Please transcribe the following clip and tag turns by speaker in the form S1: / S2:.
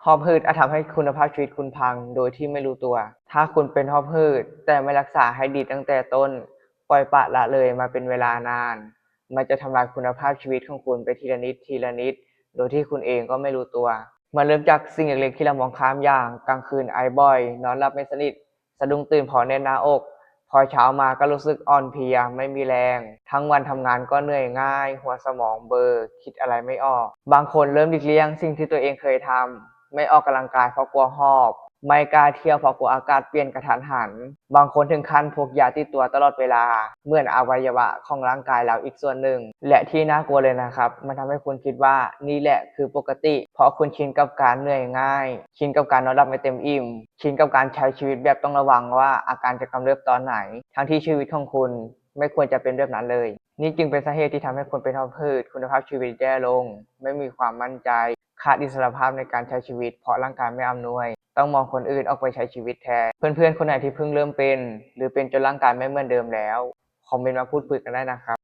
S1: หอบหืดอาจทำให้คุณภาพชีวิตคุณพังโดยที่ไม่รู้ตัว ถ้าคุณเป็นหอบหืดแต่ไม่รักษาให้ดีตั้งแต่ต้นปล่อยปละละเลยมาเป็นเวลานานมันจะทำลายคุณภาพชีวิตของคุณไปทีละนิดทีละนิดโดยที่คุณเองก็ไม่รู้ตัวมันเริ่มจากสิ่งเล็กๆที่เรามองข้ามอย่างกลางคืนไอบ่อยนอนหลับไม่สนิทสะดุ้งตื่นเพราะแน่นหน้าอกพอเช้ามาก็รู้สึกอ่อนเพลียไม่มีแรงทั้งวันทำงานก็เหนื่อยง่ายหัวสมองเบลอคิดอะไรไม่ออกบางคนเริ่มหลีกเลี่ยงสิ่งที่ตัวเองเคยทำ ไม่ออกกำลังกายเพราะกลัวหอบไม่กล้าเที่ยวเพราะกลัวอากาศเปลี่ยนกระทันหันบางคนถึงขั้นพกยาติดตัวตลอดเวลาเหมือนอวัยวะของร่างกายเราอีกส่วนหนึ่งและที่น่ากลัวเลยนะครับมันทำให้คุณคิดว่านี่แหละคือปกติเพราะคุณชินกับการเหนื่อยง่ายชินกับการนอนหลับไม่เต็มอิ่มชินกับการใช้ชีวิตแบบต้องระวังว่าอาการจะกำเริบตอนไหนทั้งที่ชีวิตของคุณไม่ควรจะเป็นแบบนั้นเลยนี่จึงเป็นสาเหตุที่ทำให้คุณเป็นหอบหืดคุณภาพชีวิตแย่ลงไม่มีความมั่นใจ ขาดอิสรภาพในการใช้ชีวิตเพราะร่างกายไม่อำนวยต้องมองคนอื่นออกไปใช้ชีวิตแทนเพื่อนๆคนไหนที่เพิ่งเริ่มเป็นหรือเป็นจนร่างกายไม่เหมือนเดิมแล้วคอมเมนต์มาพูดคุยกันได้นะครับ